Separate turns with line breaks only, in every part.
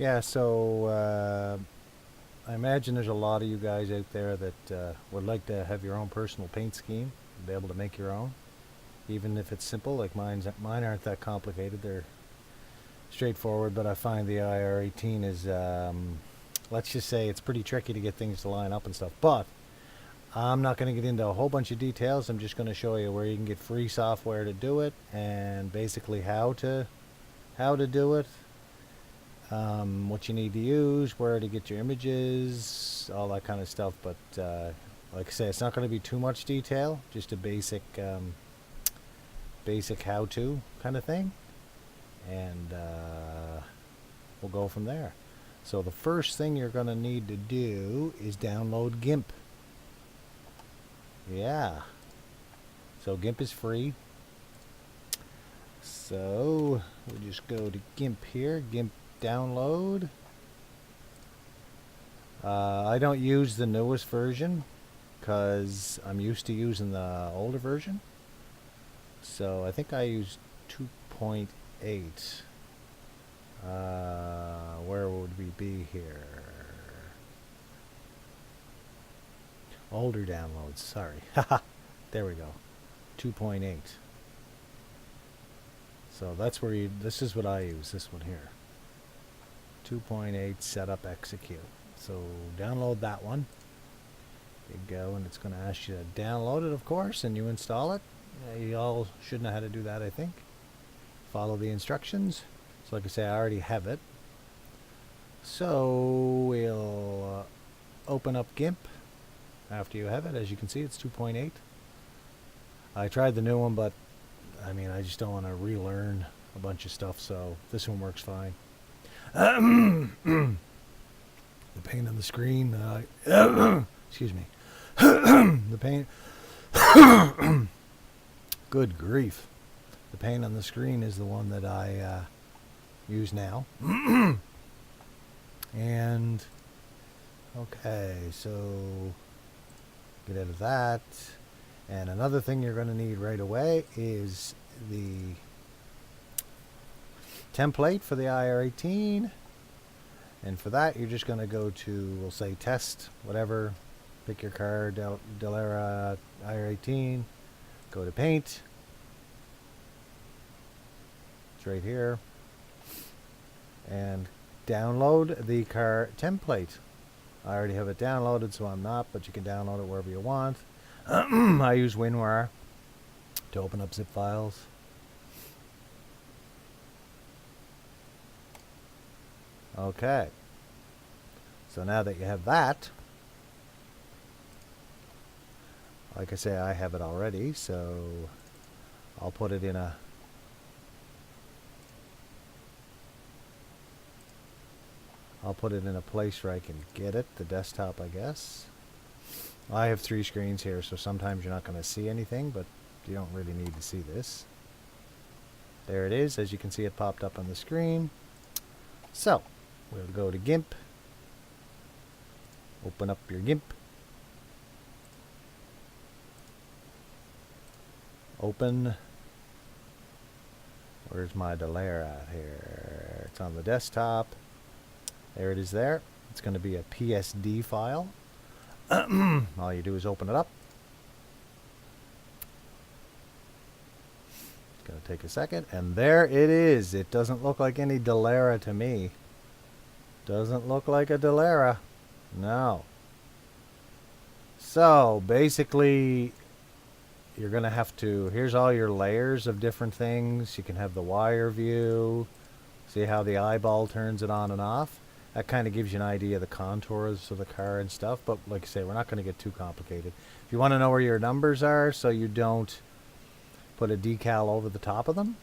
Yeah, so I imagine there's a lot of you guys out there that would like to have your own personal paint scheme, be able to make your own, even if it's simple. Like mine aren't that complicated; they're straightforward. But I find the IR18 is, let's just say, it's pretty tricky to get things to line up and stuff. But I'm not going to get into a whole bunch of details. I'm just going to show you where you can get free software to do it, and basically how to do it, what you need to use, where to get your images, all that kind of stuff. But like I say, it's not going to be too much detail, just a basic how-to kind of thing, and we'll go from there. So the first thing you're going to need to do is download Gimp. Yeah. So Gimp is free. So we'll just go to Gimp here, Gimp download. I don't use the newest version because I'm used to using the older version. So I think I use 2.8. Where would we be here? Older downloads, sorry. There we go. 2.8. So that's where this is what I use, this one here. 2.8 setup execute. So download that one. You go, and it's going to ask you to download it, of course, and you install it. You all should know how to do that, I think. Follow the instructions. So like I say, I already have it. So we'll open up Gimp after you have it. As you can see, it's 2.8. I tried the new one, but I mean, I just don't want to relearn a bunch of stuff, so this one works fine. The paint on the screen, excuse me. The paint, good grief. The paint on the screen is the one that I use now. And, okay, so get out of that. And another thing you're going to need right away is the template for the IR18. And for that, you're just going to go to, we'll say test, whatever. Pick your car, Dallara IR18. Go to paint. It's right here. And download the car template. I already have it downloaded, so I'm not, but you can download it wherever you want. I use WinRAR to open up zip files. Okay. So now that you have that, like I say, I have it already, so I'll put it in a place where I can get it, the desktop, I guess. I have 3 screens here, so sometimes you're not going to see anything, but you don't really need to see this. There it is. As you can see, it popped up on the screen. So, we'll go to Gimp. Open up your Gimp. Open. Where's my Dallara at here? It's on the desktop. There it is there. It's going to be a PSD file. All you do is open it up. It's going to take a second. And there it is. It doesn't look like any Dallara to me. Doesn't look like a Dallara. No. So, basically, you're going to have to... Here's all your layers of different things. You can have the wire view. See how the eyeball turns it on and off? That kind of gives you an idea of the contours of the car and stuff. But like I say, we're not going to get too complicated. If you want to know where your numbers are so you don't put a decal over the top of them,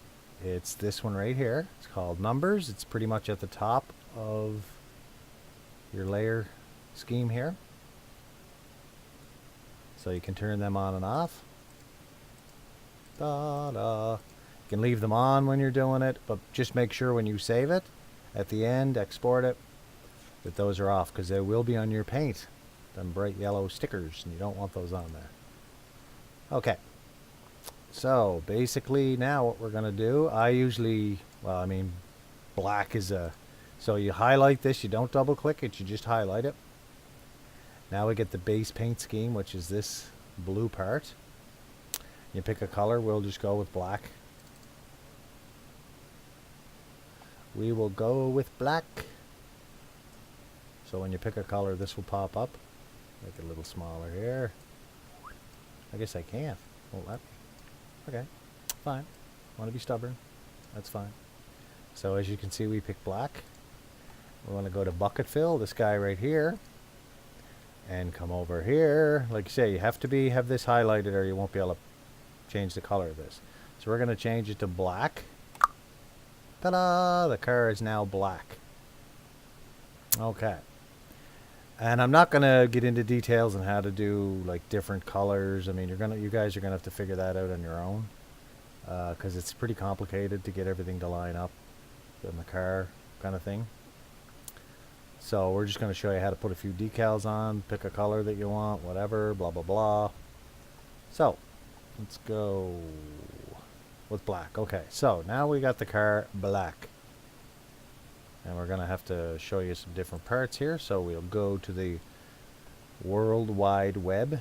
it's this one right here. It's called numbers. It's pretty much at the top of your layer scheme here. So you can turn them on and off. Ta-da. You can leave them on when you're doing it, but just make sure when you save it, at the end, export it, that those are off, because they will be on your paint. Them bright yellow stickers, and you don't want those on there. Okay. So, basically, now what we're going to do, I usually, well, I mean, black is a So you highlight this, you don't double click it, you just highlight it. Now we get the base paint scheme, which is this blue part. You pick a color, we'll just go with black. We will go with black. So when you pick a color, this will pop up. Make it a little smaller here. I guess I can't. Won't let me. Okay, fine. Want to be stubborn? That's fine. So as you can see, we pick black. We want to go to bucket fill, this guy right here. And come over here. Like you say, you have to have this highlighted or you won't be able to change the color of this. So we're going to change it to black. Ta-da! The car is now black. Okay. And I'm not going to get into details on how to do like different colors. I mean, you guys are going to have to figure that out on your own. Because it's pretty complicated to get everything to line up in the car kind of thing. So we're just going to show you how to put a few decals on, pick a color that you want, whatever, blah, blah, blah. So let's go with black. Okay, so now we got the car black. And we're going to have to show you some different parts here. So we'll go to the World Wide Web.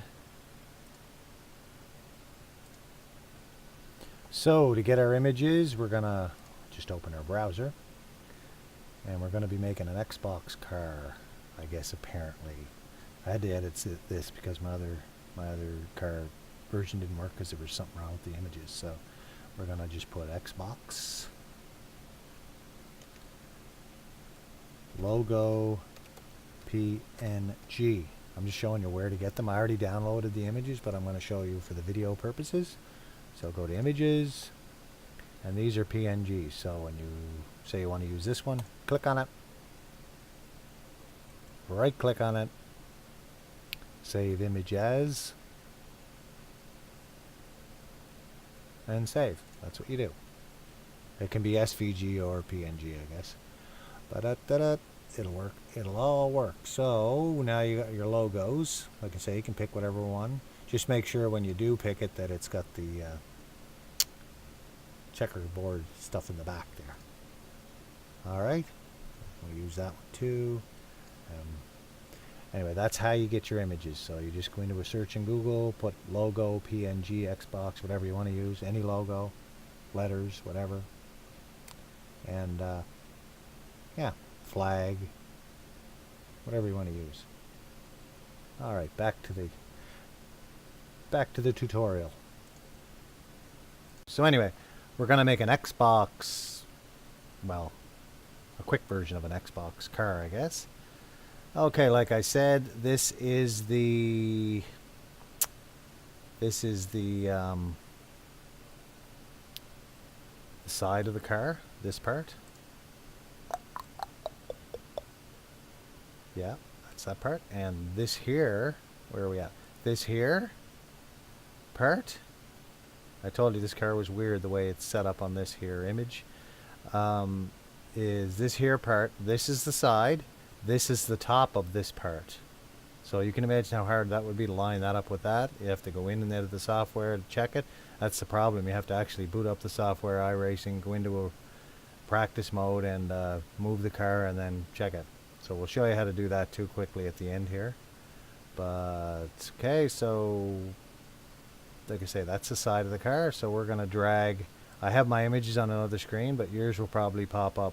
So to get our images, we're going to just open our browser. And we're going to be making an Xbox car, I guess, apparently. I had to edit this because my other car version didn't work because there was something wrong with the images. So we're going to just put Xbox. Logo PNG. I'm just showing you where to get them. I already downloaded the images, but I'm going to show you for the video purposes. So go to images, and these are PNGs. So when you say you want to use this one, click on it, right click on it, save image as, and save. That's what you do. It can be SVG or PNG, I guess. But it'll work. It'll all work. So now you got your logos. Like I say, you can pick whatever one. Just make sure when you do pick it that it's got the checkerboard stuff in the back there. Alright. We'll use that one too. Anyway, that's how you get your images. So you just go into a search in Google, put logo, PNG, Xbox, whatever you want to use. Any logo, letters, whatever. And yeah, flag, whatever you want to use. All right, back to the tutorial. So anyway, we're going to make an Xbox, well, a quick version of an Xbox car, I guess. Okay, like I said, this is the side of the car, this part. Yeah, that's that part. And this here, where are we at? This here part. I told you this car was weird the way it's set up on this here image. Is this here part. This is the side. This is the top of this part. So you can imagine how hard that would be to line that up with that. You have to go in and edit the software to check it. That's the problem. You have to actually boot up the software, Iracing, go into a practice mode and move the car and then check it. So we'll show you how to do that too quickly at the end here. But okay, so like I say, that's the side of the car. So we're going to drag. I have my images on another screen, but yours will probably pop up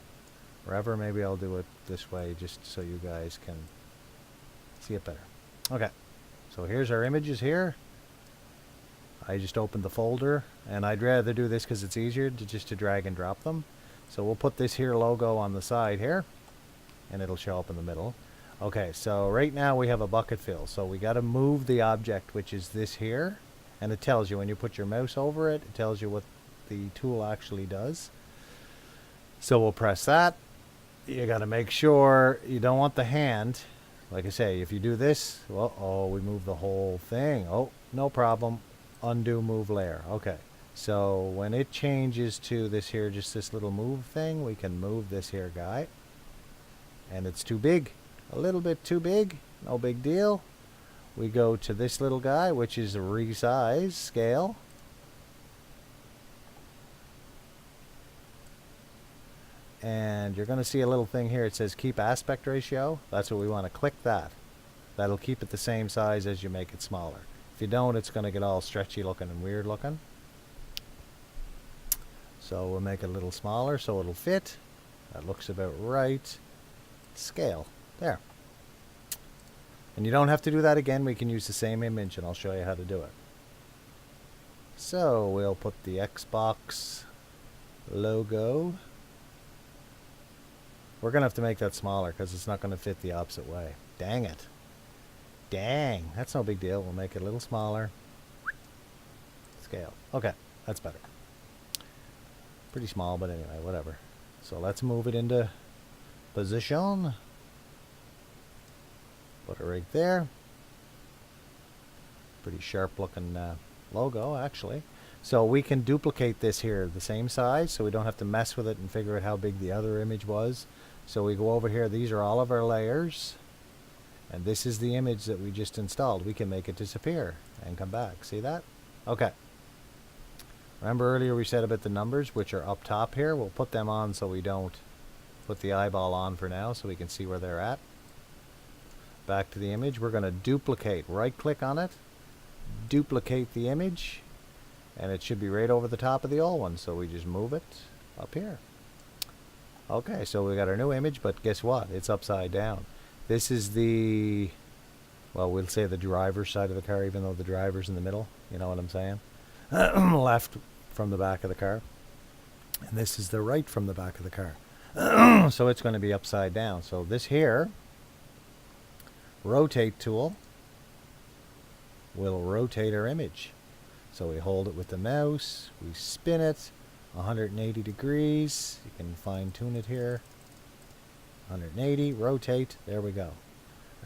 wherever. Maybe I'll do it this way just so you guys can see it better. Okay, so here's our images here. I just opened the folder, and I'd rather do this because it's easier just to drag and drop them. So we'll put this here logo on the side here, and it'll show up in the middle. Okay, so right now we have a bucket fill. So we got to move the object, which is this here, and it tells you when you put your mouse over it, it tells you what the tool actually does. So we'll press that. You got to make sure you don't want the hand. Like I say, if you do this, well, oh, we move the whole thing. Oh, no problem. Undo move layer. Okay. So when it changes to this here, just this little move thing, we can move this here guy. And it's too big. A little bit too big. No big deal. We go to this little guy, which is a resize scale. and you're going to see a little thing here. It says keep aspect ratio. That's what we want to click that. That'll keep it the same size as you make it smaller. If you don't, it's going to get all stretchy looking and weird looking. So we'll make it a little smaller so it'll fit. That looks about right. Scale. There. And you don't have to do that again. We can use the same image and I'll show you how to do it. So we'll put the Xbox logo. We're going to have to make that smaller because it's not going to fit the opposite way. Dang it. Dang. That's no big deal. We'll make it a little smaller. Scale. Okay. That's better. Pretty small, but anyway, whatever. So let's move it into position. Put it right there. Pretty sharp looking logo, actually. So we can duplicate this here the same size, so we don't have to mess with it and figure out how big the other image was. So we go over here. These are all of our layers. And this is the image that we just installed. We can make it disappear and come back. See that? Okay. Remember earlier we said about the numbers, which are up top here. We'll put them on so we don't put the eyeball on for now, so we can see where they're at. Back to the image. We're going to duplicate. Right click on it. Duplicate the image. And it should be right over the top of the old one. So we just move it up here. Okay, so we got our new image, but guess what? It's upside down. This is the, well, we'll say the driver's side of the car, even though the driver's in the middle. You know what I'm saying? Left from the back of the car. And this is the right from the back of the car. So it's going to be upside down. So this here, rotate tool, will rotate our image. So we hold it with the mouse, we spin it 180 degrees. You can fine tune it here. 180, rotate, there we go.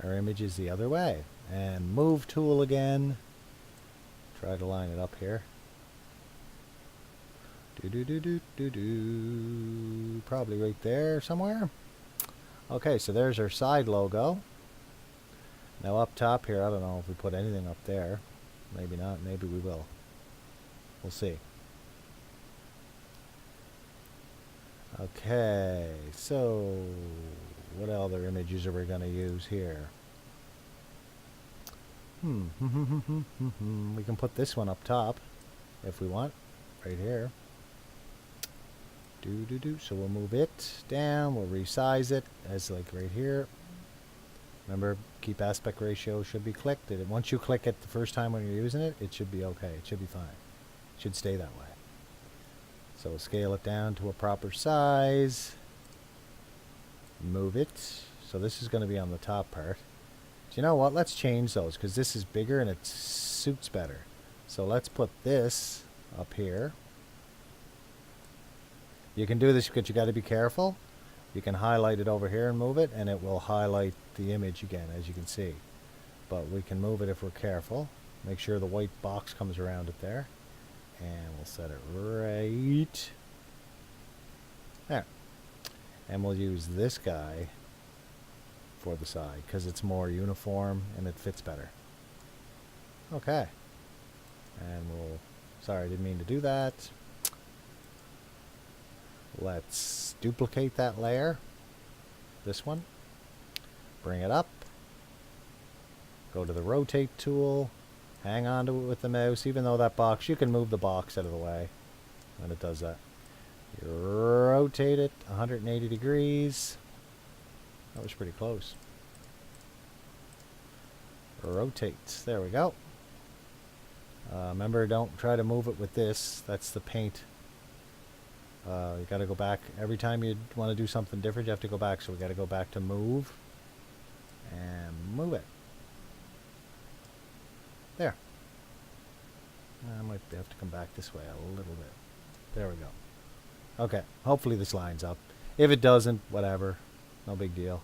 Our image is the other way. And move tool again. Try to line it up here. Probably right there somewhere. Okay, so there's our side logo. Now up top here, I don't know if we put anything up there. Maybe not, maybe we will. We'll see. Okay, so what other images are we going to use here? We can put this one up top if we want, right here. So we'll move it down, we'll resize it as like right here. Remember, keep aspect ratio should be clicked. Once you click it the first time when you're using it, it should be okay. It should be fine. It should stay that way. So we'll scale it down to a proper size. Move it. So this is going to be on the top part. Do you know what? Let's change those because this is bigger and it suits better. So let's put this up here. You can do this, but you got to be careful. You can highlight it over here and move it, and it will highlight the image again, as you can see. But we can move it if we're careful. Make sure the white box comes around it there. And we'll set it right there. And we'll use this guy for the side because it's more uniform and it fits better. Okay. And we'll, sorry, I didn't mean to do that. Let's duplicate that layer. This one. Bring it up. Go to the rotate tool. Hang on to it with the mouse, even though that box, you can move the box out of the way when it does that. You rotate it 180 degrees. That was pretty close. Rotate. There we go. Remember, don't try to move it with this. That's the paint. You got to go back. Every time you want to do something different, you have to go back. So we got to go back to move. And move it. There. I might have to come back this way a little bit. There we go. Okay. Hopefully this lines up. If it doesn't, whatever. No big deal.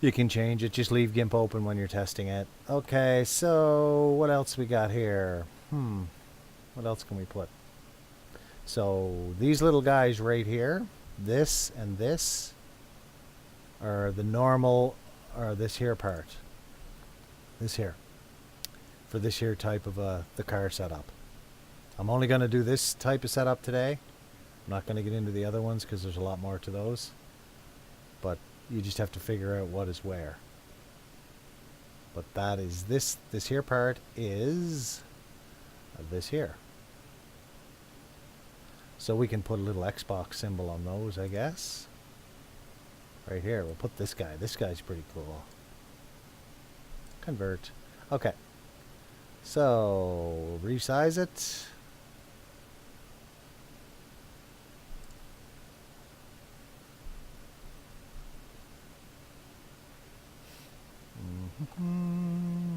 You can change it. Just leave Gimp open when you're testing it. Okay, so what else we got here? What else can we put? So these little guys right here, this and this, are the normal, or this here part. This here. For this here type of the car setup. I'm only going to do this type of setup today. I'm not going to get into the other ones because there's a lot more to those. But you just have to figure out what is where. But that is this here part is this here. So we can put a little Xbox symbol on those, I guess. Right here, we'll put this guy. This guy's pretty cool. Convert. Okay. So, resize it.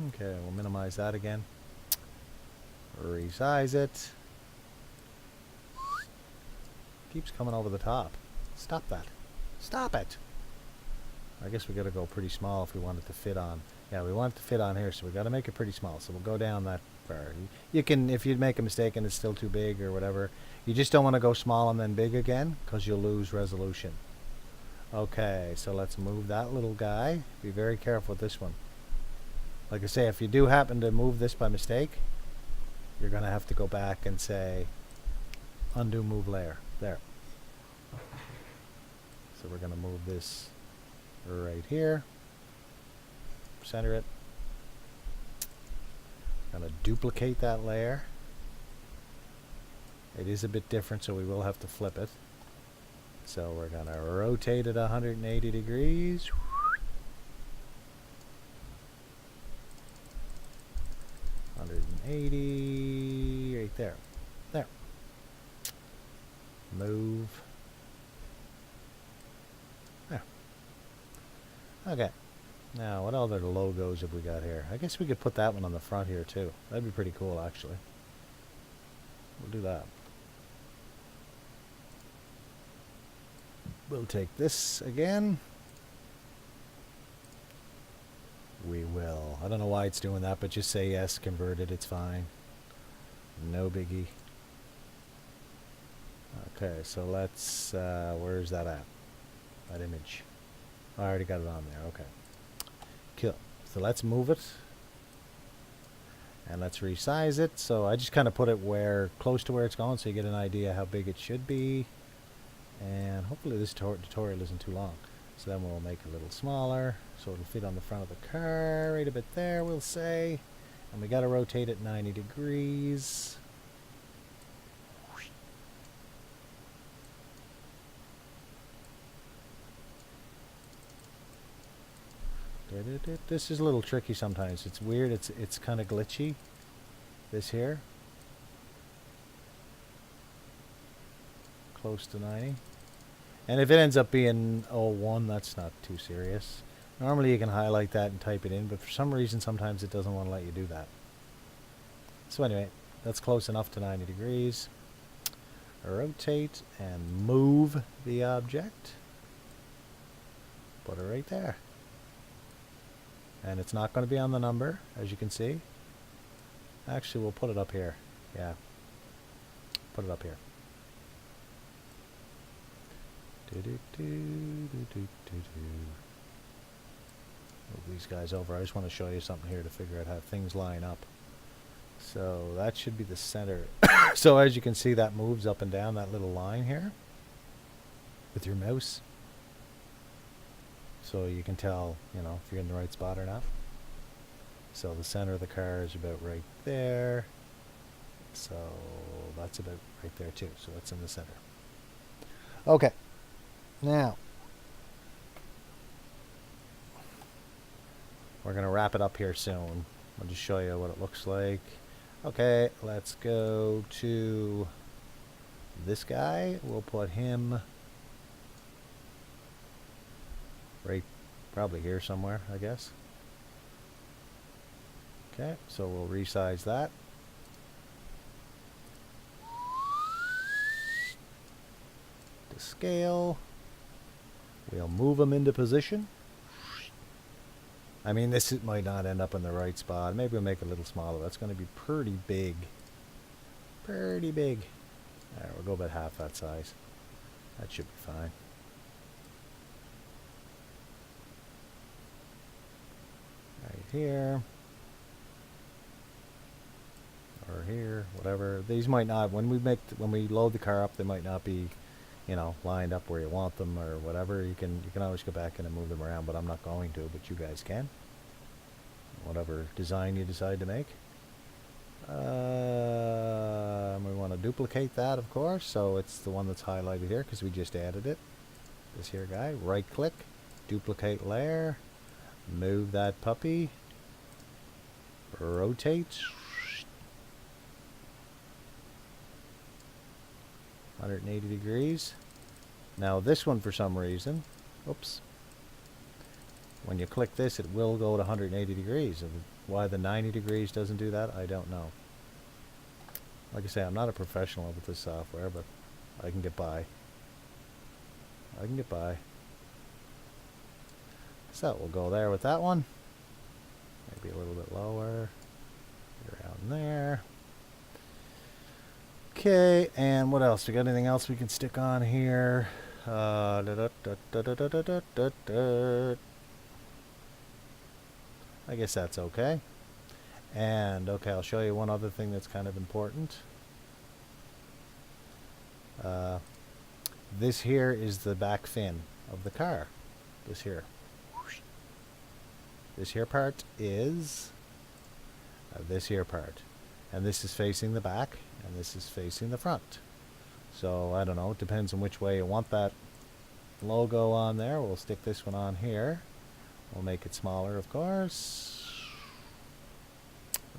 Okay, we'll minimize that again. Resize it. Keeps coming over the top. Stop that. Stop it. I guess we got to go pretty small if we want it to fit on. Yeah, we want it to fit on here, so we got to make it pretty small. So we'll go down that far. You can, if you make a mistake and it's still too big or whatever, you just don't want to go small and then big again because you'll lose resolution. Okay, so let's move that little guy. Be very careful with this one. Like I say, if you do happen to move this by mistake, you're going to have to go back and say, undo move layer. There. So we're going to move this right here. Center it. Going to duplicate that layer. It is a bit different, so we will have to flip it. So we're going to rotate it 180 degrees. $180 right there. There. Move. There. Okay. Now, what other logos have we got here? I guess we could put that one on the front here too. That'd be pretty cool, actually. We'll do that. We'll take this again. We will. I don't know why it's doing that, but just say yes, convert it, it's fine. No biggie. Okay, so let's, where's that at? That image. I already got it on there, okay. Cool. So let's move it. And let's resize it. So I just kind of put it where, close to where it's going, so you get an idea how big it should be. And hopefully this tutorial isn't too long. So then we'll make it a little smaller, so it'll fit on the front of the car, right a bit there, we'll say. And we got to rotate it 90 degrees. This is a little tricky sometimes. It's weird. It's kind of glitchy. This here. Close to 90. And if it ends up being 01, that's not too serious. Normally you can highlight that and type it in, but for some reason sometimes it doesn't want to let you do that. So anyway, that's close enough to 90 degrees. Rotate and move the object. Put it right there. And it's not going to be on the number, as you can see. Actually, we'll put it up here. Yeah. Put it up here. Move these guys over. I just want to show you something here to figure out how things line up. So that should be the center. So as you can see, that moves up and down that little line here with your mouse. So you can tell, you know, if you're in the right spot or not. So the center of the car is about right there. So that's about right there too. So that's in the center. Okay. Now, we're going to wrap it up here soon. I'll just show you what it looks like. Okay, let's go to this guy. We'll put him right probably here somewhere, I guess. Okay, so we'll resize that. To scale. We'll move them into position. I mean, this might not end up in the right spot. Maybe we'll make it a little smaller. That's going to be pretty big. Pretty big. Alright, we'll go about half that size. That should be fine. Right here. Or here, whatever. These might not, when we load the car up, they might not be you know, lined up where you want them or whatever. You can always go back in and move them around, but I'm not going to, but you guys can. Whatever design you decide to make. We want to duplicate that, of course, so it's the one that's highlighted here because we just added it. This here guy, right click, duplicate layer, move that puppy, rotate, 180 degrees. Now this one, for some reason, oops, when you click this it will go to 180 degrees. And why the 90 degrees doesn't do that, I don't know. Like I say, I'm not a professional with this software, but I can get by. I can get by. So we'll go there with that one. Maybe a little bit lower. Around there. Okay, and what else? We got anything else we can stick on here? I guess that's okay. And okay, I'll show you one other thing that's kind of important. This here is the back fin of the car. This here. This here part is this here part. And this is facing the back, and this is facing the front. So, I don't know, it depends on which way you want that logo on there. We'll stick this one on here. We'll make it smaller, of course.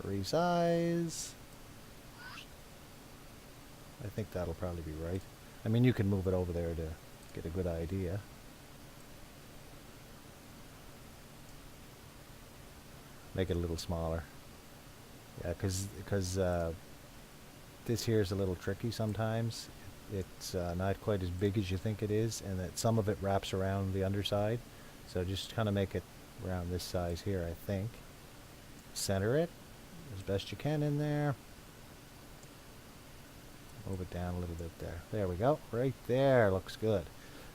Resize. I think that'll probably be right. I mean, you can move it over there to get a good idea. Make it a little smaller. Yeah, because this here is a little tricky sometimes. It's not quite as big as you think it is, and that some of it wraps around the underside. So just kind of make it around this size here, I think. Center it as best you can in there. Move it down a little bit there. There we go. Right there. Looks good.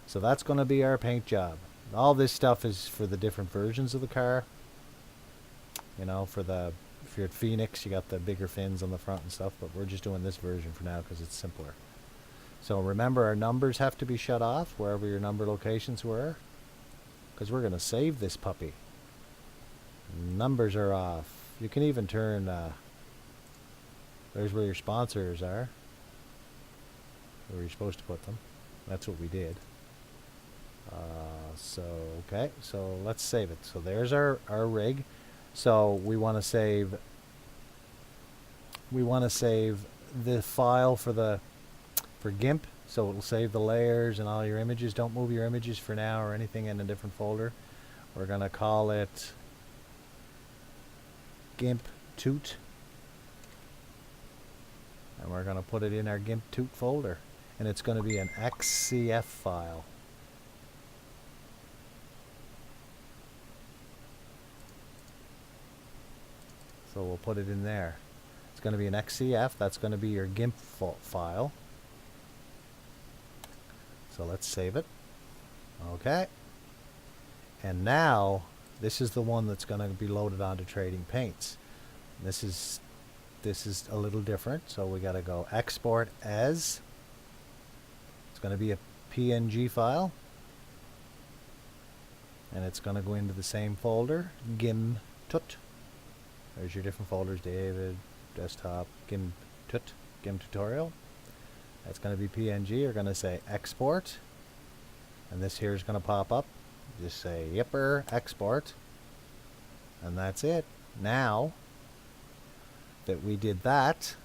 So that's going to be our paint job. All this stuff is for the different versions of the car. You know, if you're at Phoenix, you got the bigger fins on the front and stuff, but we're just doing this version for now because it's simpler. So remember, our numbers have to be shut off wherever your number locations were, because we're going to save this puppy. Numbers are off. You can even turn, there's where your sponsors are, where you're supposed to put them. That's what we did. Okay, so let's save it. So there's our rig. So we want to save the file for Gimp, so it'll save the layers and all your images. Don't move your images for now or anything in a different folder. We're going to call it Gimp Toot, and we're going to put it in our Gimp Toot folder, and it's going to be an XCF file. So we'll put it in there. It's going to be an XCF. That's going to be your Gimp file. So let's save it. Okay. And now, this is the one that's going to be loaded onto Trading Paints. This is a little different. So we got to go export as. It's going to be a PNG file. And it's going to go into the same folder, Gimp Tut. There's your different folders, David, desktop, Gimp Tut, Gimp tutorial. That's going to be PNG. You're going to say export. And this here is going to pop up. Just say yipper, export. And that's it. Now that we did that,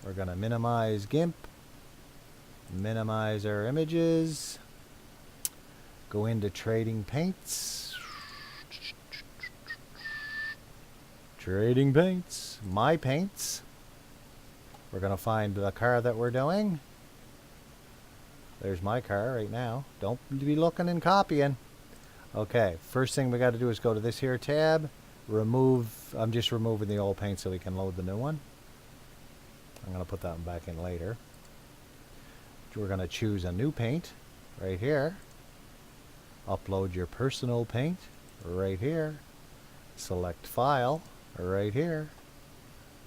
we're going to minimize Gimp. Minimize our images. Go into Trading Paints. Trading Paints, My Paints. We're going to find the car that we're doing. There's my car right now. Don't be looking and copying. Okay, first thing we got to do is go to this here tab. Remove, I'm just removing the old paint so we can load the new one. I'm going to put that one back in later. We're going to choose a new paint right here. Upload your personal paint right here. Select File right here.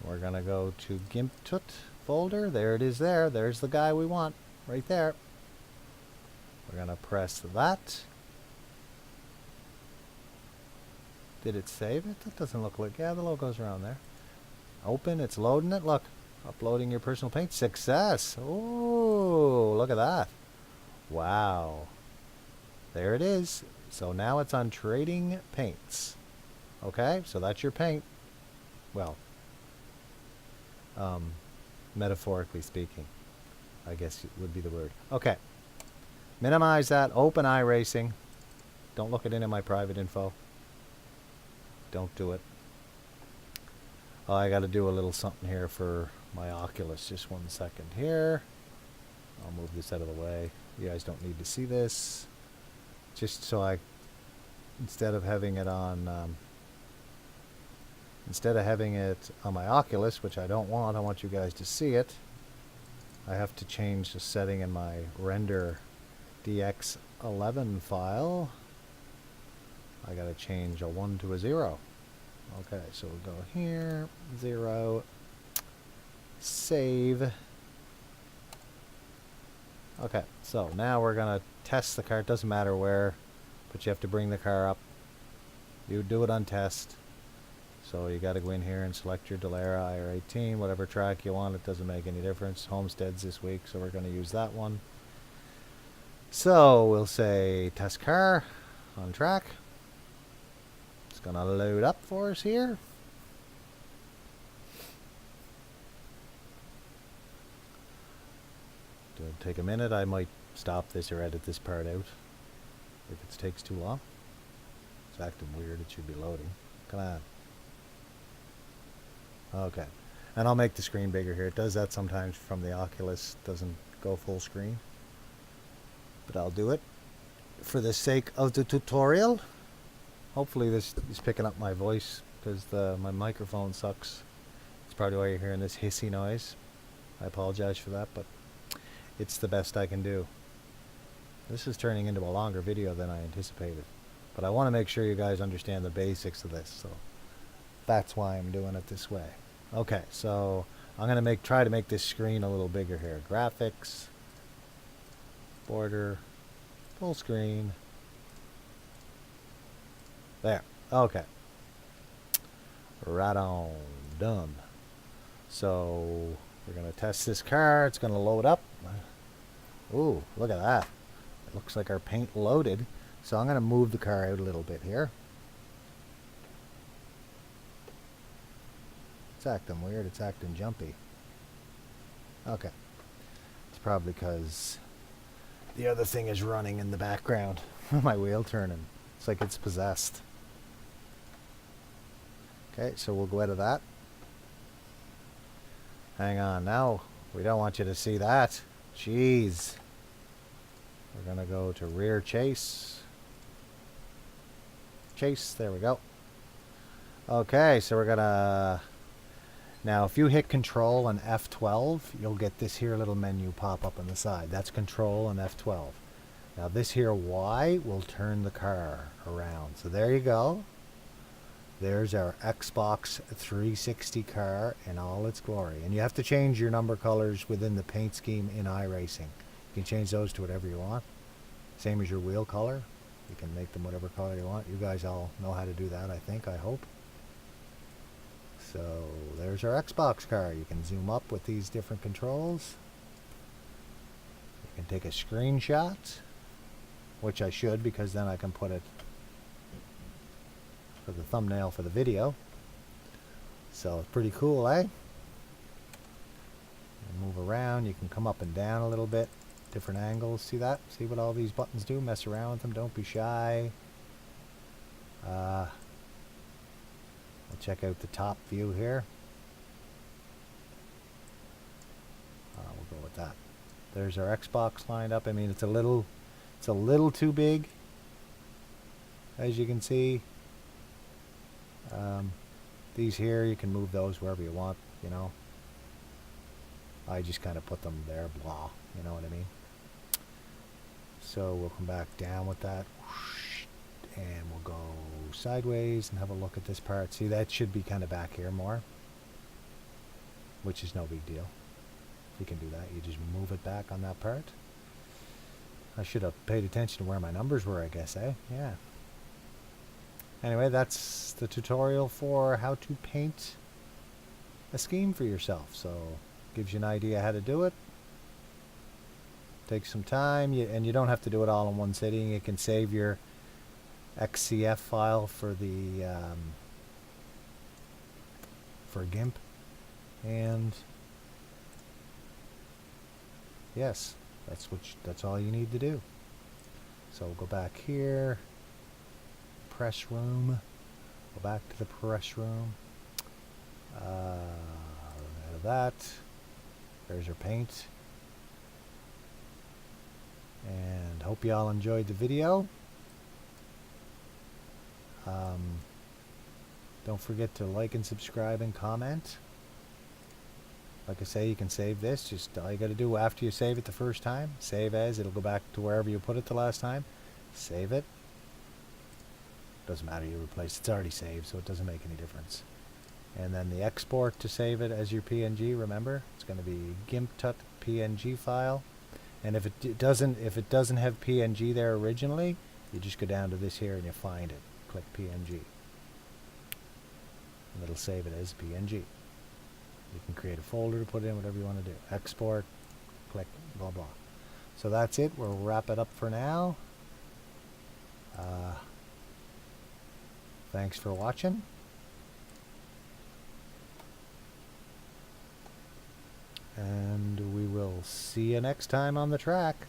We're going to go to Gimp Tut folder. There it is there. There's the guy we want. right there. We're going to press that. Did it save it? That doesn't look like... Yeah, the logo's around there. Open. It's loading it. Look. Uploading your personal paint. Success. Oh, look at that. Wow. There it is. So now it's on trading paints. Okay, so that's your paint. Well, metaphorically speaking, I guess it would be the word. Okay. Minimize that. Open Iracing. Don't look at any of my private info. Don't do it. Oh, I got to do a little something here for my Oculus. Just 1 second here. I'll move this out of the way. You guys don't need to see this. Just so I, instead of having it on my Oculus, which I don't want, I want you guys to see it. I have to change the setting in my render DX11 file. I gotta change a 1 to a 0. Okay, so we'll go here, 0, save. Okay, so now we're gonna test the car. It doesn't matter where, but you have to bring the car up. You do it on test. So you gotta go in here and select your Dallara IR18, whatever track you want. It doesn't make any difference. Homestead's this week, so we're gonna use that one. So we'll say test car on track. It's gonna load up for us here. It'll take a minute. I might stop this or edit this part out if it takes too long. It's acting weird. It should be loading. Come on. Okay. And I'll make the screen bigger here. It does that sometimes from the Oculus. It doesn't go full screen. But I'll do it for the sake of the tutorial. Hopefully this is picking up my voice because my microphone sucks. It's probably why you're hearing this hissy noise. I apologize for that, but it's the best I can do. This is turning into a longer video than I anticipated. But I want to make sure you guys understand the basics of this, so that's why I'm doing it this way. Okay, so I'm going to try to make this screen a little bigger here. Graphics, border, full screen. There. Okay. Right on. Done. So we're going to test this car. It's going to load up. Ooh, look at that. It looks like our paint loaded. So I'm going to move the car out a little bit here. It's acting weird. It's acting jumpy. Okay. It's probably because the other thing is running in the background. My wheel turning. It's like it's possessed. Okay, so we'll go out of that. Hang on now. We don't want you to see that. Jeez. We're going to go to rear chase. Chase, there we go. Okay, so we're going to... Now, if you hit Control and F12, you'll get this here little menu pop up on the side. That's Control and F12. Now, this here Y will turn the car around. So there you go. There's our Xbox 360 car in all its glory. And you have to change your number colors within the paint scheme in Iracing. You can change those to whatever you want. Same as your wheel color. You can make them whatever color you want. You guys all know how to do that, I think, I hope. So there's our Xbox car. You can zoom up with these different controls. You can take a screenshot, which I should because then I can put it for the thumbnail for the video. So it's pretty cool, eh? You move around. You can come up and down a little bit. Different angles. See that? See what all these buttons do? Mess around with them. Don't be shy. We'll check out the top view here. We'll go with that. There's our Xbox lined up. I mean, it's a little too big, as you can see. These here, you can move those wherever you want, you know. I just kind of put them there, blah, you know what I mean. So we'll come back down with that, and we'll go sideways and have a look at this part. See, that should be kind of back here more, which is no big deal. You can do that. You just move it back on that part. I should have paid attention to where my numbers were, I guess, eh? Yeah. Anyway, that's the tutorial for how to paint a scheme for yourself. So, gives you an idea how to do it. Takes some time, and you don't have to do it all in one sitting. You can save your XCF file for the for Gimp, and yes, that's all you need to do. So go back here, press room, go back to the press room, out of that, there's your paint, and hope you all enjoyed the video. Don't forget to like and subscribe and comment. Like I say, you can save this. Just all you got to do after you save it the first time, save as. It'll go back to wherever you put it the last time. Save it. Doesn't matter, you replace it. It's already saved, so it doesn't make any difference. And then the export to save it as your PNG. Remember, it's going to be Gimp PNG file. And if it doesn't have PNG there originally, you just go down to this here and you find it. Click PNG. And it'll save it as PNG. You can create a folder to put in whatever you want to do. Export, click, blah, blah. So that's it. We'll wrap it up for now. Thanks for watching. And we will see you next time on the track.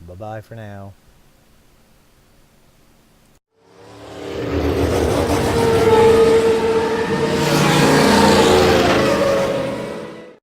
Bye-bye for now.